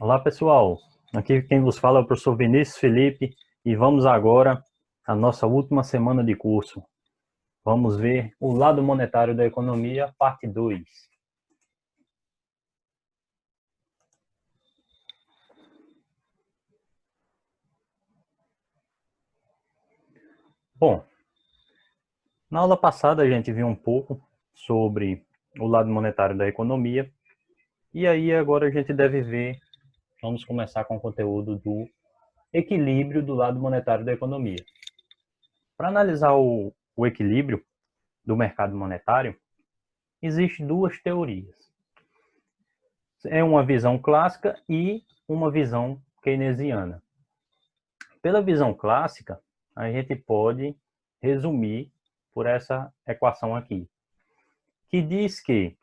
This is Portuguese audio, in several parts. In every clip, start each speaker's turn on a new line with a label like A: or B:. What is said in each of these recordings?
A: Olá, pessoal. Aqui quem vos fala é o professor Vinícius Felipe e vamos agora à nossa última semana de curso. Vamos ver o lado monetário da economia, parte 2. Bom, na aula passada a gente viu um pouco sobre o lado monetário da economia e aí agora a gente deve ver, vamos começar com o conteúdo do equilíbrio do lado monetário da economia. Para analisar o equilíbrio do mercado monetário, existem duas teorias. É uma visão clássica e uma visão keynesiana. Pela visão clássica, a gente pode resumir por essa equação aqui, que diz que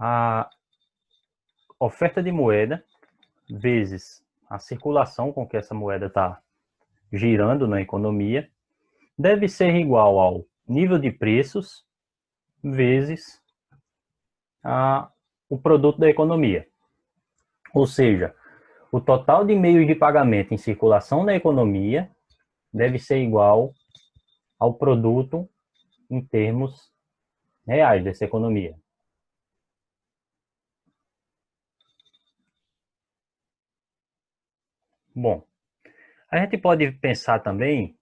A: a oferta de moeda vezes a circulação com que essa moeda está girando na economia deve ser igual ao nível de preços vezes o produto da economia. Ou seja, o total de meios de pagamento em circulação na economia deve ser igual ao produto em termos reais dessa economia. Bom, a gente pode pensar também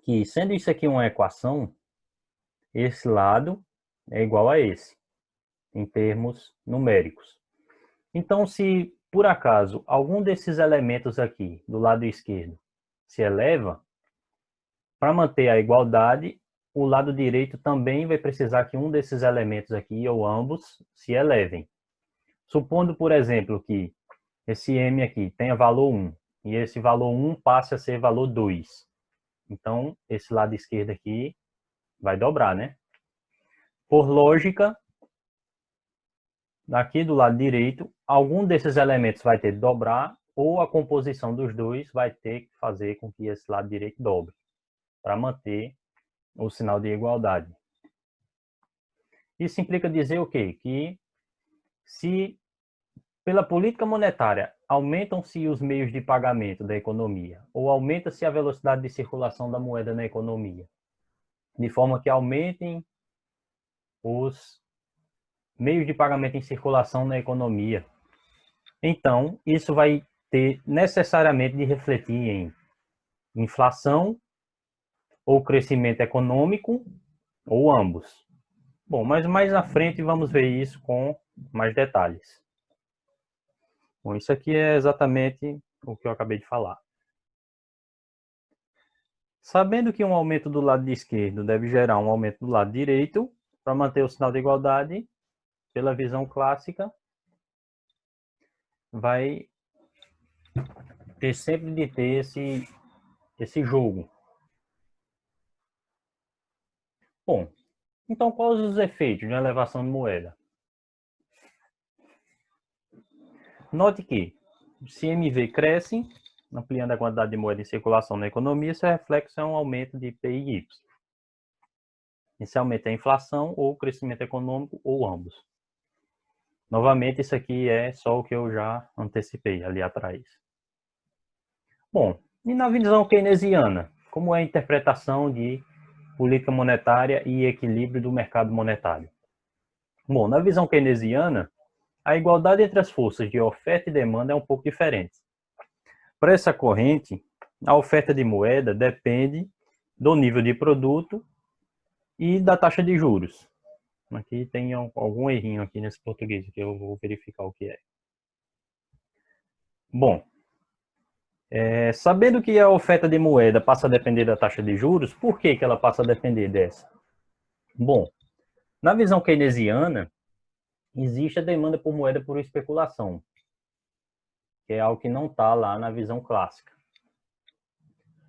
A: que, sendo isso aqui uma equação, esse lado é igual a esse, em termos numéricos. Então, se por acaso algum desses elementos aqui do lado esquerdo se eleva, para manter a igualdade, o lado direito também vai precisar que um desses elementos aqui, ou ambos, se elevem. Supondo, por exemplo, que esse m aqui tenha valor 1 e esse valor 1 passe a ser valor 2. Então, esse lado esquerdo aqui vai dobrar, né? Por lógica, aqui do lado direito, algum desses elementos vai ter de dobrar ou a composição dos dois vai ter que fazer com que esse lado direito dobre, para manter o sinal de igualdade. Isso implica dizer o quê? Que se pela política monetária aumentam-se os meios de pagamento da economia ou aumenta-se a velocidade de circulação da moeda na economia, de forma que aumentem os meios de pagamento em circulação na economia. Então, isso vai ter necessariamente de refletir em inflação ou crescimento econômico ou ambos. Bom, mas mais à frente vamos ver isso com mais detalhes. Bom, isso aqui é exatamente o que eu acabei de falar. Sabendo que um aumento do lado esquerdo deve gerar um aumento do lado direito, para manter o sinal de igualdade, pela visão clássica, vai ter sempre de ter esse jogo. Bom, então quais os efeitos de uma elevação de moeda? Note que se MV cresce, ampliando a quantidade de moeda em circulação na economia, seu reflexo é um aumento de PIY. Esse aumento é a inflação ou o crescimento econômico ou ambos. Novamente, isso aqui é só o que eu já antecipei ali atrás. Bom, e na visão keynesiana, como é a interpretação de política monetária e equilíbrio do mercado monetário? Bom, na visão keynesiana, a igualdade entre as forças de oferta e demanda é um pouco diferente. Para essa corrente, a oferta de moeda depende do nível de produto e da taxa de juros. Aqui tem algum errinho aqui nesse português, que eu vou verificar o que é. Bom, sabendo que a oferta de moeda passa a depender da taxa de juros, por que ela passa a depender dessa? Bom, na visão keynesiana, existe a demanda por moeda por especulação, que é algo que não está lá na visão clássica.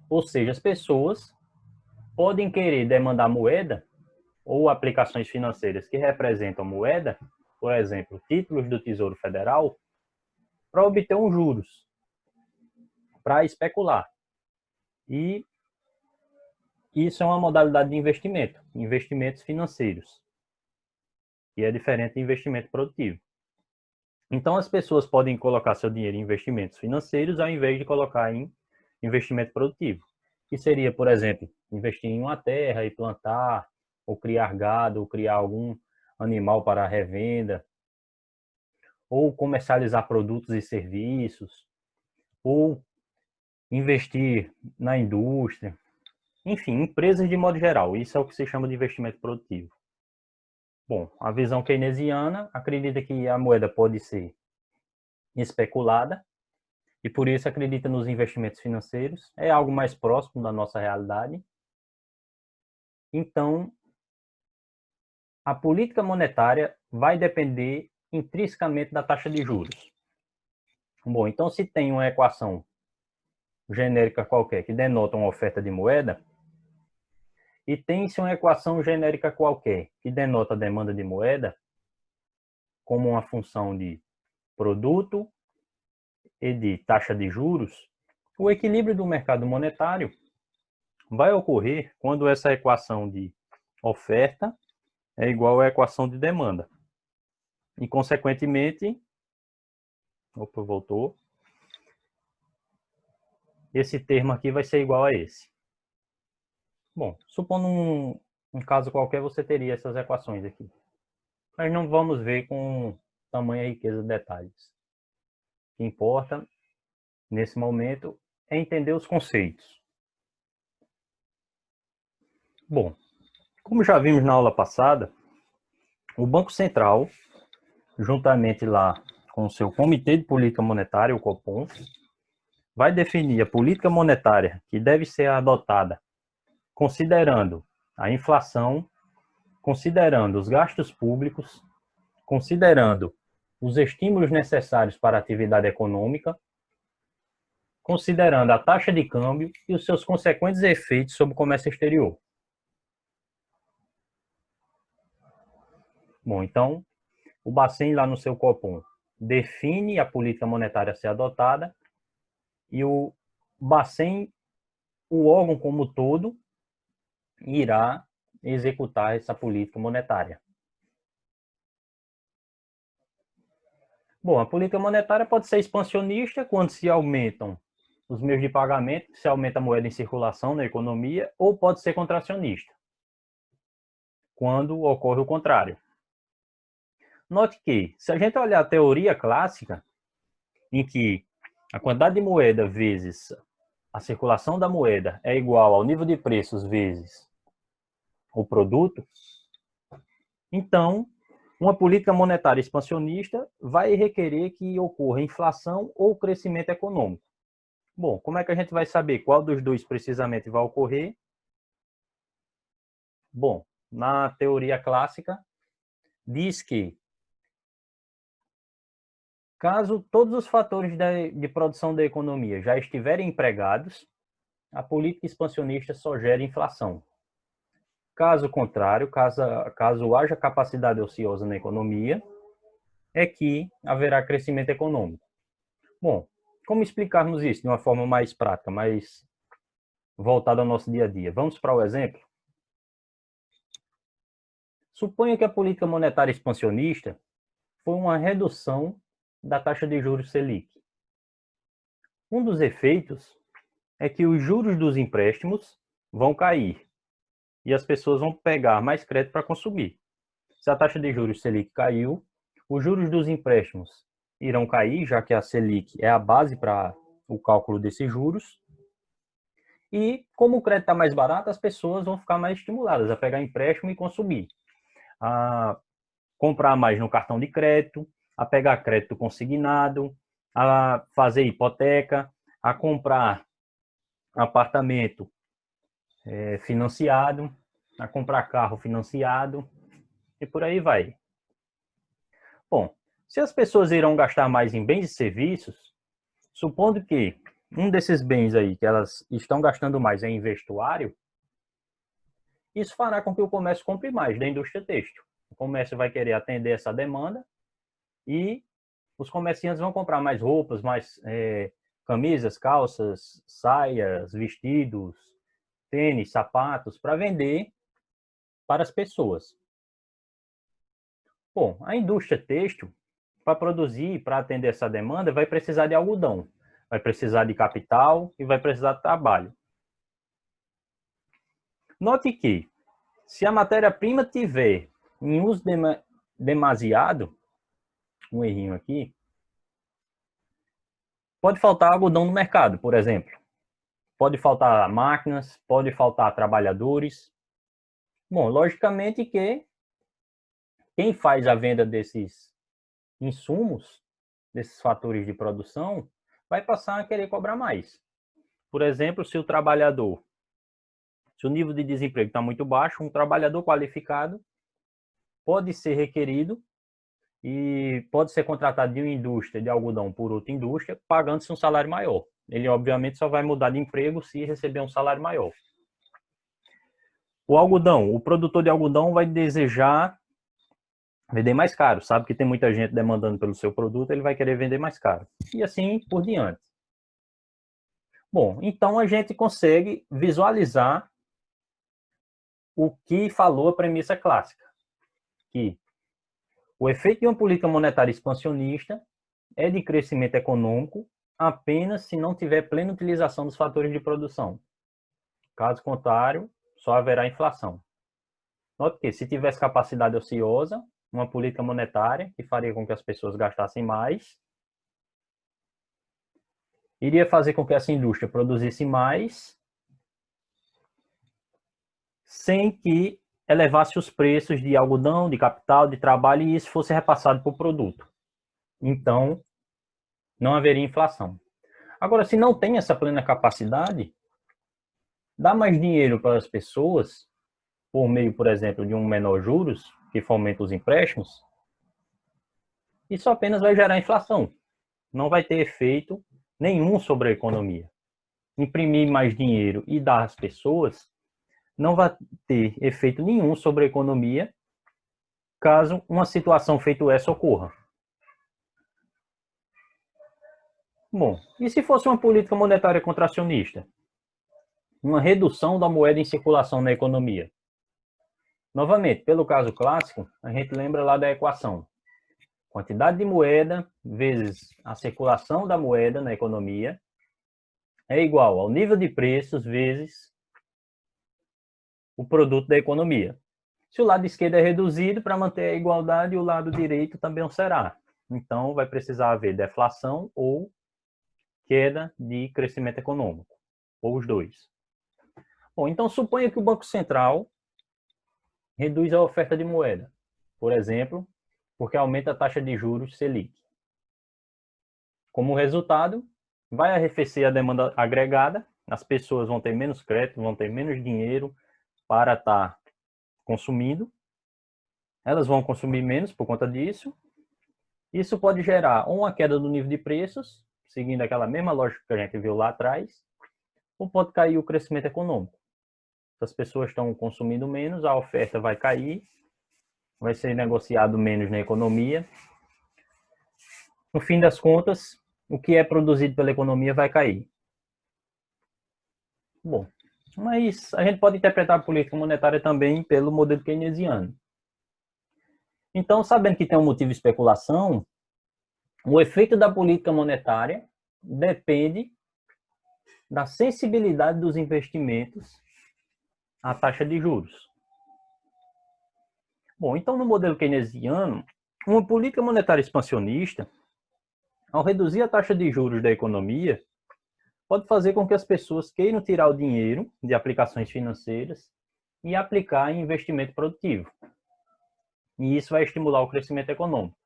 A: Ou seja, as pessoas podem querer demandar moeda ou aplicações financeiras que representam moeda, por exemplo, títulos do Tesouro Federal, para obter uns juros, para especular. E isso é uma modalidade de investimento, investimentos financeiros, que é diferente de investimento produtivo. Então, as pessoas podem colocar seu dinheiro em investimentos financeiros ao invés de colocar em investimento produtivo, que seria, por exemplo, investir em uma terra e plantar, ou criar gado, ou criar algum animal para revenda, ou comercializar produtos e serviços, ou investir na indústria, enfim, empresas de modo geral. Isso é o que se chama de investimento produtivo. Bom, a visão keynesiana acredita que a moeda pode ser especulada e por isso acredita nos investimentos financeiros. É algo mais próximo da nossa realidade. Então, a política monetária vai depender intrinsecamente da taxa de juros. Bom, então se tem uma equação genérica qualquer que denota uma oferta de moeda, e tem-se uma equação genérica qualquer que denota a demanda de moeda, como uma função de produto e de taxa de juros, o equilíbrio do mercado monetário vai ocorrer quando essa equação de oferta é igual à equação de demanda. E, consequentemente, voltou. Esse termo aqui vai ser igual a esse. Bom, supondo um caso qualquer, você teria essas equações aqui. Mas não vamos ver com tamanha riqueza de detalhes. O que importa, nesse momento, é entender os conceitos. Bom, como já vimos na aula passada, o Banco Central, juntamente lá com o seu Comitê de Política Monetária, o Copom, vai definir a política monetária que deve ser adotada considerando a inflação, considerando os gastos públicos, considerando os estímulos necessários para a atividade econômica, considerando a taxa de câmbio e os seus consequentes efeitos sobre o comércio exterior. Bom, então, o Bacen lá no seu Copom define a política monetária a ser adotada e o Bacen, o órgão como todo, irá executar essa política monetária. Bom, a política monetária pode ser expansionista quando se aumentam os meios de pagamento, se aumenta a moeda em circulação na economia, ou pode ser contracionista, quando ocorre o contrário. Note que, se a gente olhar a teoria clássica, em que a quantidade de moeda vezes a circulação da moeda é igual ao nível de preços vezes o produto, então, uma política monetária expansionista vai requerer que ocorra inflação ou crescimento econômico. Bom, como é que a gente vai saber qual dos dois precisamente vai ocorrer? Bom, na teoria clássica, diz que caso todos os fatores de produção da economia já estiverem empregados, a política expansionista só gera inflação. Caso contrário, caso haja capacidade ociosa na economia, é que haverá crescimento econômico. Bom, como explicarmos isso de uma forma mais prática, mais voltada ao nosso dia a dia? Vamos para o exemplo? Suponha que a política monetária expansionista foi uma redução da taxa de juros Selic. Um dos efeitos é que os juros dos empréstimos vão cair e as pessoas vão pegar mais crédito para consumir. Se a taxa de juros Selic caiu, os juros dos empréstimos irão cair, já que a Selic é a base para o cálculo desses juros. E como o crédito está mais barato, as pessoas vão ficar mais estimuladas a pegar empréstimo e consumir, a comprar mais no cartão de crédito, a pegar crédito consignado, a fazer hipoteca, a comprar apartamento financiado, a comprar carro financiado e por aí vai. Bom, se as pessoas irão gastar mais em bens e serviços, supondo que um desses bens aí que elas estão gastando mais é em vestuário, isso fará com que o comércio compre mais da indústria têxtil. O comércio vai querer atender essa demanda e os comerciantes vão comprar mais roupas, mais camisas, calças, saias, vestidos, tênis, sapatos, para vender para as pessoas. Bom, a indústria têxtil, para produzir, para atender essa demanda, vai precisar de algodão, vai precisar de capital e vai precisar de trabalho. Note que, se a matéria-prima tiver em uso demasiado, um errinho aqui, pode faltar algodão no mercado, por exemplo. Pode faltar máquinas, pode faltar trabalhadores. Bom, logicamente que quem faz a venda desses insumos, desses fatores de produção, vai passar a querer cobrar mais. Por exemplo, se o nível de desemprego está muito baixo, um trabalhador qualificado pode ser requerido e pode ser contratado de uma indústria de algodão por outra indústria, pagando-se um salário maior. Ele, obviamente, só vai mudar de emprego se receber um salário maior. O algodão, o produtor de algodão vai desejar vender mais caro, sabe que tem muita gente demandando pelo seu produto, ele vai querer vender mais caro. E assim por diante. Bom, então a gente consegue visualizar o que falou a premissa clássica, que o efeito de uma política monetária expansionista é de crescimento econômico apenas se não tiver plena utilização dos fatores de produção. Caso contrário, só haverá inflação. Note que se tivesse capacidade ociosa, uma política monetária que faria com que as pessoas gastassem mais, iria fazer com que essa indústria produzisse mais, sem que elevasse os preços de algodão, de capital, de trabalho, e isso fosse repassado para o produto. Então, não haveria inflação. Agora, se não tem essa plena capacidade, dá mais dinheiro para as pessoas, por meio, por exemplo, de um menor juros, que fomenta os empréstimos, isso apenas vai gerar inflação. Não vai ter efeito nenhum sobre a economia. Imprimir mais dinheiro e dar às pessoas não vai ter efeito nenhum sobre a economia caso uma situação feita essa ocorra. Bom, e se fosse uma política monetária contracionista? Uma redução da moeda em circulação na economia? Novamente, pelo caso clássico, a gente lembra lá da equação. Quantidade de moeda vezes a circulação da moeda na economia é igual ao nível de preços vezes o produto da economia. Se o lado esquerdo é reduzido, para manter a igualdade, o lado direito também o será. Então, vai precisar haver deflação ou queda de crescimento econômico, ou os dois. Bom, então suponha que o Banco Central reduz a oferta de moeda, por exemplo, porque aumenta a taxa de juros Selic. Como resultado, vai arrefecer a demanda agregada, as pessoas vão ter menos crédito, vão ter menos dinheiro para estar consumindo, elas vão consumir menos por conta disso. Isso pode gerar ou uma queda do nível de preços, seguindo aquela mesma lógica que a gente viu lá atrás, ou pode cair o crescimento econômico. Se as pessoas estão consumindo menos, a oferta vai cair, vai ser negociado menos na economia. No fim das contas, o que é produzido pela economia vai cair. Bom, mas a gente pode interpretar a política monetária também pelo modelo keynesiano. Então, sabendo que tem um motivo de especulação, o efeito da política monetária depende da sensibilidade dos investimentos à taxa de juros. Bom, então no modelo keynesiano, uma política monetária expansionista, ao reduzir a taxa de juros da economia, pode fazer com que as pessoas queiram tirar o dinheiro de aplicações financeiras e aplicar em investimento produtivo. E isso vai estimular o crescimento econômico.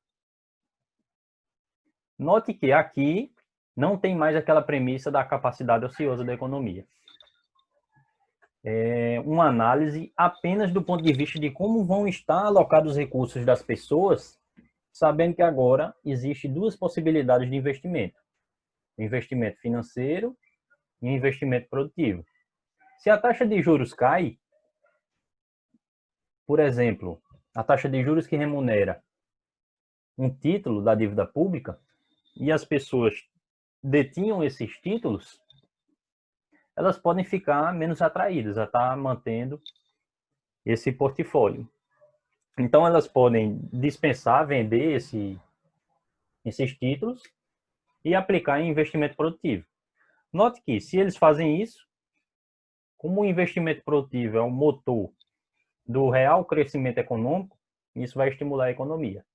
A: Note que aqui não tem mais aquela premissa da capacidade ociosa da economia. É uma análise apenas do ponto de vista de como vão estar alocados os recursos das pessoas, sabendo que agora existem duas possibilidades de investimento. O investimento financeiro e o investimento produtivo. Se a taxa de juros cai, por exemplo, a taxa de juros que remunera um título da dívida pública, e as pessoas detinham esses títulos, elas podem ficar menos atraídas a estar mantendo esse portfólio. Então, elas podem dispensar, vender esses títulos e aplicar em investimento produtivo. Note que, se eles fazem isso, como o investimento produtivo é o motor do real crescimento econômico, isso vai estimular a economia.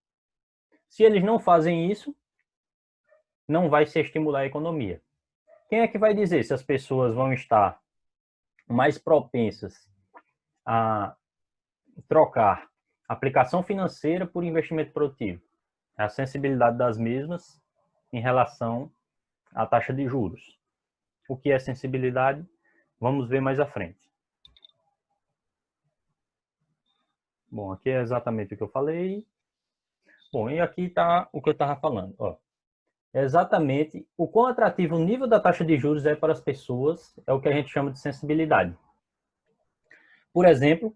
A: Se eles não fazem isso, não vai se estimular a economia. Quem é que vai dizer se as pessoas vão estar mais propensas a trocar aplicação financeira por investimento produtivo? É a sensibilidade das mesmas em relação à taxa de juros. O que é sensibilidade? Vamos ver mais à frente. Bom, aqui é exatamente o que eu falei. Bom, e aqui está o que eu estava falando. Ó, é exatamente o quão atrativo o nível da taxa de juros é para as pessoas, é o que a gente chama de sensibilidade. Por exemplo,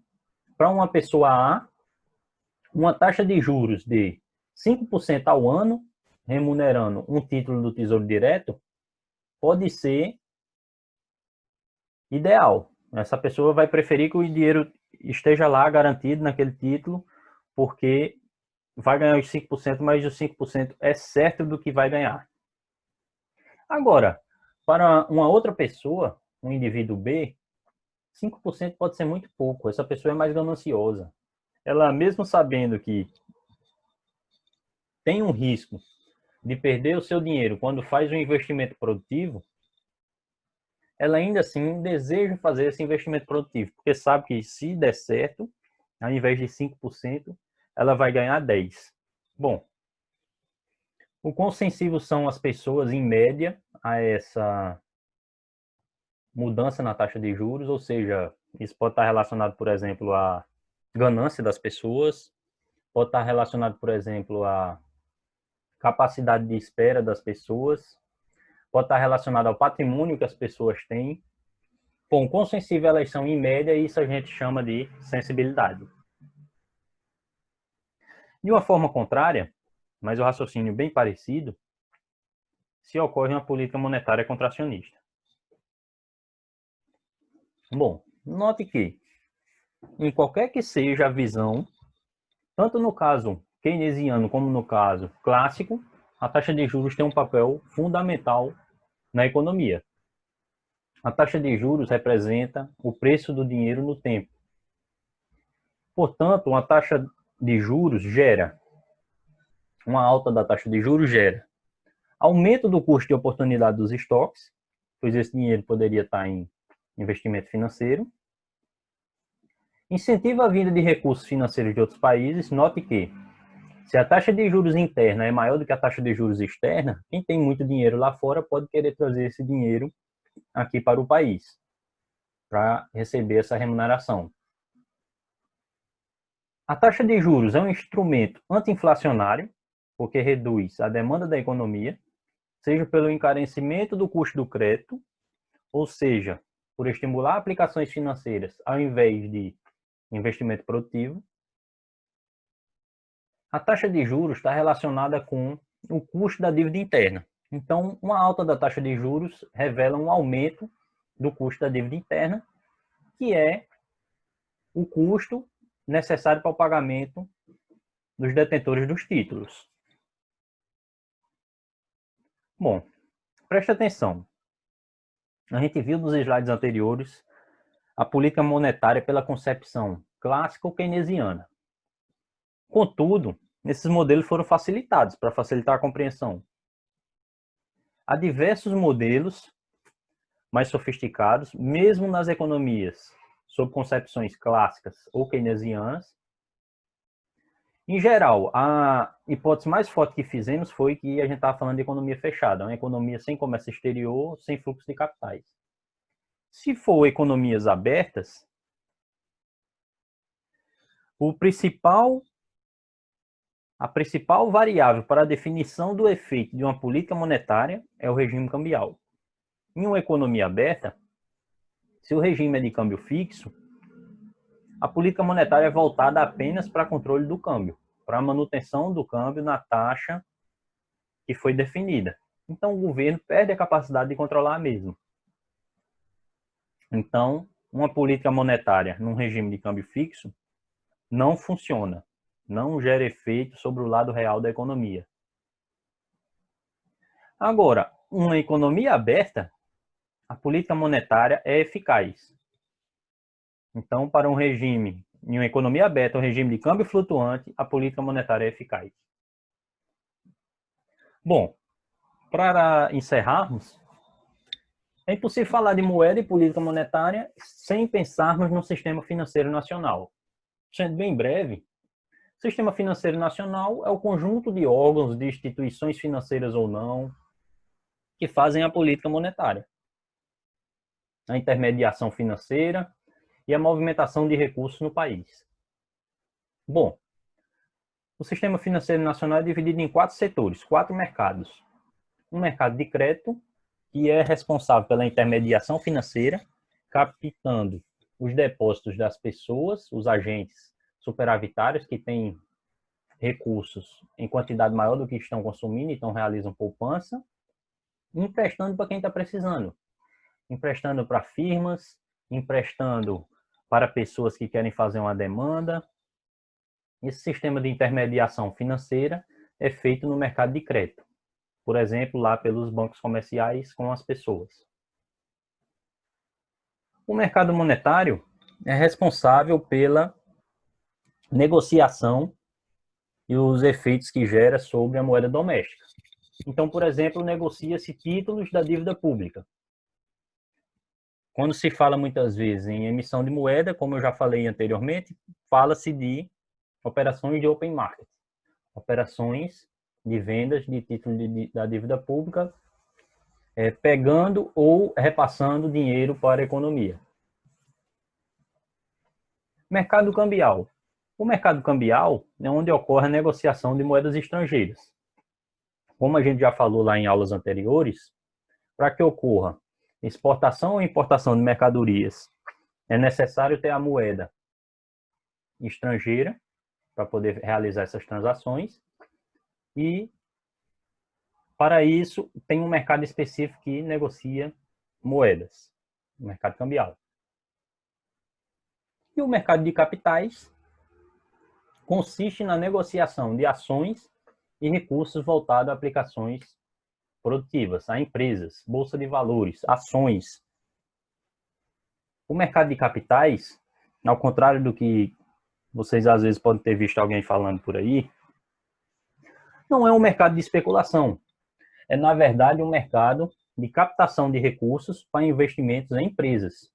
A: para uma pessoa A, uma taxa de juros de 5% ao ano, remunerando um título do Tesouro Direto, pode ser ideal. Essa pessoa vai preferir que o dinheiro esteja lá garantido naquele título, porque vai ganhar os 5%, mas os 5% é certo do que vai ganhar. Agora, para uma outra pessoa, um indivíduo B, 5% pode ser muito pouco. Essa pessoa é mais gananciosa. Ela, mesmo sabendo que tem um risco de perder o seu dinheiro quando faz um investimento produtivo, ela ainda assim deseja fazer esse investimento produtivo, porque sabe que se der certo, ao invés de 5%, ela vai ganhar 10%. Bom, o quão sensíveis são as pessoas, em média, a essa mudança na taxa de juros, ou seja, isso pode estar relacionado, por exemplo, à ganância das pessoas, pode estar relacionado, por exemplo, à capacidade de espera das pessoas, pode estar relacionado ao patrimônio que as pessoas têm. Bom, quão sensíveis elas são em média, isso a gente chama de sensibilidade. De uma forma contrária, mas o raciocínio bem parecido, se ocorre uma política monetária contracionista. Bom, note que, em qualquer que seja a visão, tanto no caso keynesiano como no caso clássico, a taxa de juros tem um papel fundamental na economia. A taxa de juros representa o preço do dinheiro no tempo. Portanto, uma taxa de juros gera, uma alta da taxa de juros gera aumento do custo de oportunidade dos estoques, pois esse dinheiro poderia estar em investimento financeiro, incentiva a vinda de recursos financeiros de outros países. Note que, se a taxa de juros interna é maior do que a taxa de juros externa, quem tem muito dinheiro lá fora pode querer trazer esse dinheiro aqui para o país, para receber essa remuneração. A taxa de juros é um instrumento anti-inflacionário, porque reduz a demanda da economia, seja pelo encarecimento do custo do crédito, ou seja, por estimular aplicações financeiras ao invés de investimento produtivo. A taxa de juros está relacionada com o custo da dívida interna. Então, uma alta da taxa de juros revela um aumento do custo da dívida interna, que é o custo necessário para o pagamento dos detentores dos títulos. Bom, preste atenção. A gente viu nos slides anteriores a política monetária pela concepção clássica ou keynesiana. Contudo, esses modelos foram facilitados para facilitar a compreensão. Há diversos modelos mais sofisticados, mesmo nas economias sob concepções clássicas ou keynesianas. Em geral, a hipótese mais forte que fizemos foi que a gente estava falando de economia fechada, uma economia sem comércio exterior, sem fluxo de capitais. Se for economias abertas, a principal variável para a definição do efeito de uma política monetária é o regime cambial. Em uma economia aberta, se o regime é de câmbio fixo, a política monetária é voltada apenas para controle do câmbio, para a manutenção do câmbio na taxa que foi definida. Então, o governo perde a capacidade de controlar a mesma. Então, uma política monetária num regime de câmbio fixo não funciona, não gera efeito sobre o lado real da economia. Agora, uma economia aberta, a política monetária é eficaz. Então, para um regime, em uma economia aberta, um regime de câmbio flutuante, a política monetária é eficaz. Bom, para encerrarmos, é impossível falar de moeda e política monetária sem pensarmos no sistema financeiro nacional. Sendo bem breve, o sistema financeiro nacional é o conjunto de órgãos, de instituições financeiras ou não, que fazem a política monetária, a intermediação financeira e a movimentação de recursos no país. Bom, o sistema financeiro nacional é dividido em 4 setores, 4 mercados. Um mercado de crédito, que é responsável pela intermediação financeira, captando os depósitos das pessoas, os agentes superavitários que têm recursos em quantidade maior do que estão consumindo, então realizam poupança, emprestando para quem está precisando, emprestando para firmas, emprestando para pessoas que querem fazer uma demanda. Esse sistema de intermediação financeira é feito no mercado de crédito, por exemplo, lá pelos bancos comerciais com as pessoas. O mercado monetário é responsável pela negociação e os efeitos que gera sobre a moeda doméstica. Então, por exemplo, negocia-se títulos da dívida pública. Quando se fala muitas vezes em emissão de moeda, como eu já falei anteriormente, fala-se de operações de open market, operações de vendas de títulos da dívida pública, pegando ou repassando dinheiro para a economia. Mercado cambial. O mercado cambial é onde ocorre a negociação de moedas estrangeiras. Como a gente já falou lá em aulas anteriores, para que ocorra exportação ou importação de mercadorias, é necessário ter a moeda estrangeira para poder realizar essas transações e, para isso, tem um mercado específico que negocia moedas, o mercado cambial. E o mercado de capitais consiste na negociação de ações e recursos voltados a aplicações produtivas, a empresas, bolsa de valores, ações. O mercado de capitais, ao contrário do que vocês às vezes podem ter visto alguém falando por aí, não é um mercado de especulação. É, na verdade, um mercado de captação de recursos para investimentos em empresas.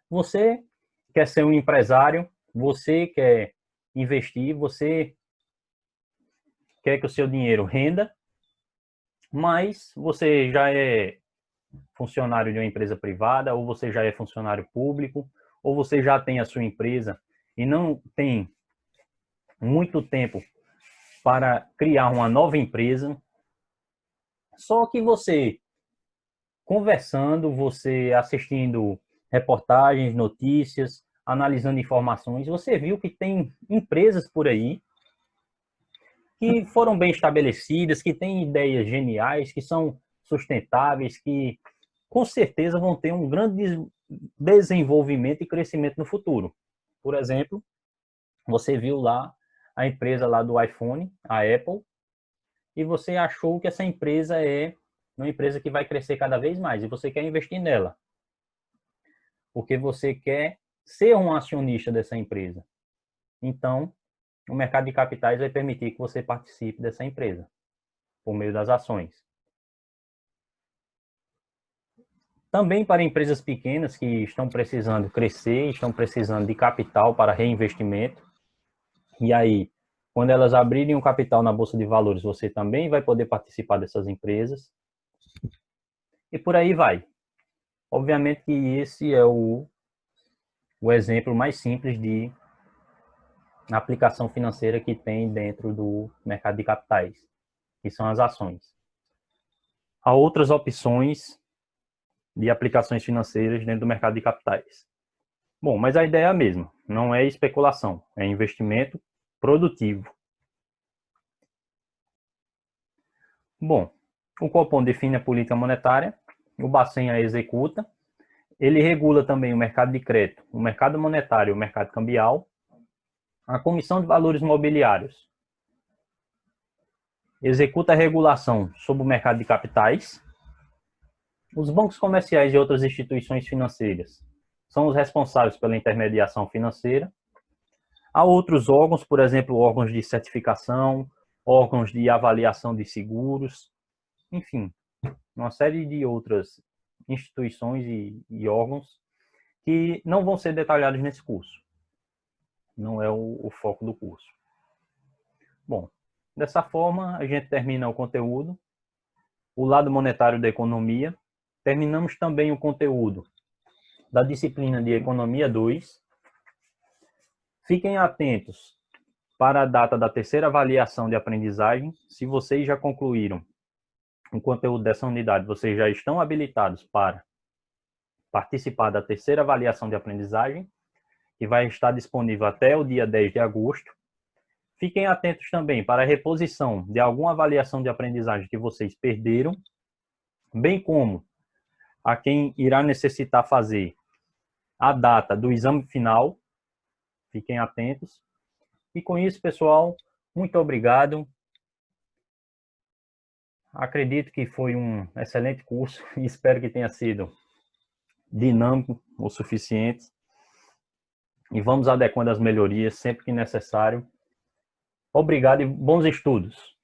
A: Você quer ser um empresário, você quer investir, você quer que o seu dinheiro renda, mas você já é funcionário de uma empresa privada, ou você já é funcionário público, ou você já tem a sua empresa e não tem muito tempo para criar uma nova empresa. Só que você conversando, você assistindo reportagens, notícias, analisando informações, você viu que tem empresas por aí que foram bem estabelecidas, que têm ideias geniais, que são sustentáveis, que com certeza vão ter um grande desenvolvimento e crescimento no futuro. Por exemplo, você viu lá a empresa lá do iPhone, a Apple, e você achou que essa empresa é uma empresa que vai crescer cada vez mais e você quer investir nela, porque você quer ser um acionista dessa empresa. Então, o mercado de capitais vai permitir que você participe dessa empresa por meio das ações. Também para empresas pequenas que estão precisando crescer, estão precisando de capital para reinvestimento. E aí, quando elas abrirem um capital na Bolsa de Valores, você também vai poder participar dessas empresas. E por aí vai. Obviamente que esse é o exemplo mais simples de aplicação financeira que tem dentro do mercado de capitais, que são as ações. Há outras opções de aplicações financeiras dentro do mercado de capitais. Bom, mas a ideia é a mesma, não é especulação, é investimento produtivo. Bom, o Copom define a política monetária, o Bacen a executa, ele regula também o mercado de crédito, o mercado monetário e o mercado cambial, a Comissão de Valores Mobiliários executa a regulação sobre o mercado de capitais. Os bancos comerciais e outras instituições financeiras são os responsáveis pela intermediação financeira. Há outros órgãos, por exemplo, órgãos de certificação, órgãos de avaliação de seguros, enfim, uma série de outras instituições e órgãos que não vão ser detalhados nesse curso. Não é o foco do curso. Bom, dessa forma, a gente termina o conteúdo, o lado monetário da economia. Terminamos também o conteúdo da disciplina de Economia 2. Fiquem atentos para a data da terceira avaliação de aprendizagem. Se vocês já concluíram o conteúdo dessa unidade, vocês já estão habilitados para participar da terceira avaliação de aprendizagem, que vai estar disponível até o dia 10 de agosto. Fiquem atentos também para a reposição de alguma avaliação de aprendizagem que vocês perderam, bem como a quem irá necessitar fazer a data do exame final. Fiquem atentos. E com isso, pessoal, muito obrigado. Acredito que foi um excelente curso e espero que tenha sido dinâmico o suficiente. E vamos adequando as melhorias sempre que necessário. Obrigado e bons estudos.